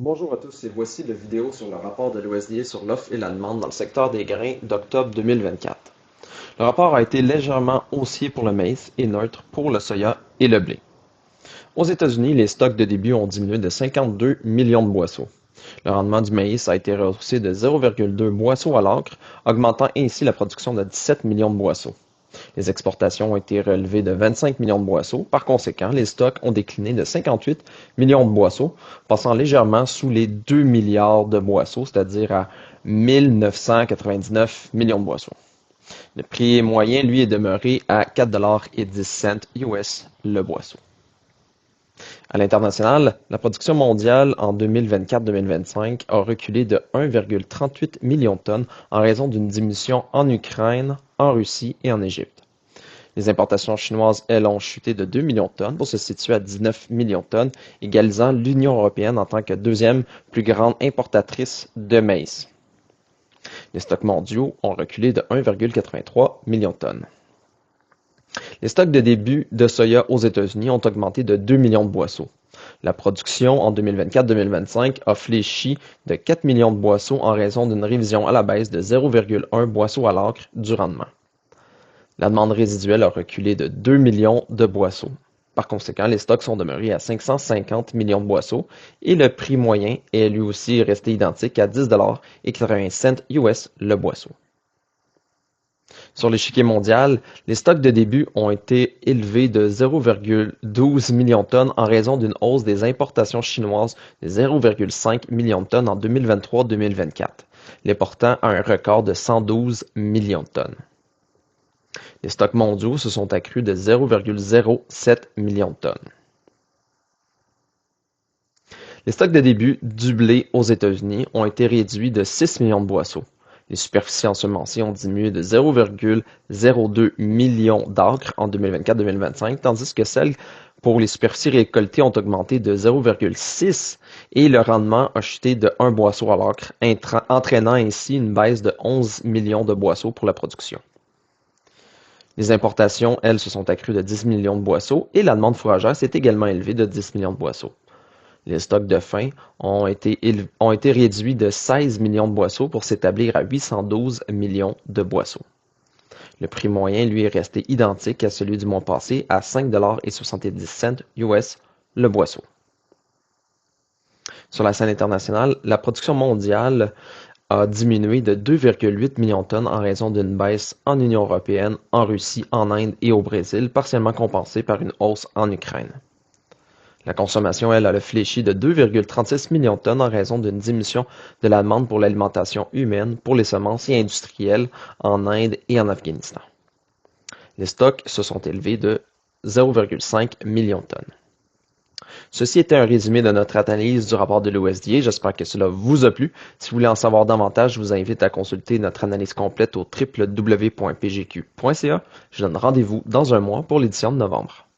Bonjour à tous et voici la vidéo sur le rapport de l'OSDA sur l'offre et la demande dans le secteur des grains d'octobre 2024. Le rapport a été légèrement haussier pour le maïs et neutre pour le soya et le blé. Aux États-Unis, les stocks de début ont diminué de 52 millions de boisseaux. Le rendement du maïs a été rehaussé de 0,2 boisseaux à l'acre, augmentant ainsi la production de 17 millions de boisseaux. Les exportations ont été relevées de 25 millions de boisseaux. Par conséquent, les stocks ont décliné de 58 millions de boisseaux, passant légèrement sous les 2 milliards de boisseaux, c'est-à-dire à 1999 millions de boisseaux. Le prix moyen, lui, est demeuré à 4,10 $ US le boisseau. À l'international, la production mondiale en 2024-2025 a reculé de 1,38 million de tonnes en raison d'une diminution en Ukraine, en Russie et en Égypte. Les importations chinoises, elles, ont chuté de 2 millions de tonnes pour se situer à 19 millions de tonnes, égalisant l'Union européenne en tant que deuxième plus grande importatrice de maïs. Les stocks mondiaux ont reculé de 1,83 million de tonnes. Les stocks de début de soya aux États-Unis ont augmenté de 2 millions de boisseaux. La production en 2024-2025 a fléchi de 4 millions de boisseaux en raison d'une révision à la baisse de 0,1 boisseau à l'acre du rendement. La demande résiduelle a reculé de 2 millions de boisseaux. Par conséquent, les stocks sont demeurés à 550 millions de boisseaux et le prix moyen est lui aussi resté identique à 10,80 $ US le boisseau. Sur l'échiquier mondial, les stocks de début ont été élevés de 0,12 millions de tonnes en raison d'une hausse des importations chinoises de 0,5 millions de tonnes en 2023-2024, les portant à un record de 112 millions de tonnes. Les stocks mondiaux se sont accrus de 0,07 millions de tonnes. Les stocks de début du blé aux États-Unis ont été réduits de 6 millions de boisseaux. Les superficies ensemencées ont diminué de 0,02 millions d'acres en 2024-2025, tandis que celles pour les superficies récoltées ont augmenté de 0,6 et le rendement a chuté de 1 boisseau à l'acre, entraînant ainsi une baisse de 11 millions de boisseaux pour la production. Les importations, elles, se sont accrues de 10 millions de boisseaux et la demande fourragère s'est également élevée de 10 millions de boisseaux. Les stocks de fin ont été réduits de 16 millions de boisseaux pour s'établir à 812 millions de boisseaux. Le prix moyen, lui, est resté identique à celui du mois passé à 5,70 $ US le boisseau. Sur la scène internationale, la production mondiale a diminué de 2,8 millions de tonnes en raison d'une baisse en Union européenne, en Russie, en Inde et au Brésil, partiellement compensée par une hausse en Ukraine. La consommation, elle, a fléchi de 2,36 millions de tonnes en raison d'une diminution de la demande pour l'alimentation humaine, pour les semences et industrielles en Inde et en Afghanistan. Les stocks se sont élevés de 0,5 millions de tonnes. Ceci était un résumé de notre analyse du rapport de l'OSDA. J'espère que cela vous a plu. Si vous voulez en savoir davantage, je vous invite à consulter notre analyse complète au www.pgq.ca. Je donne rendez-vous dans un mois pour l'édition de novembre.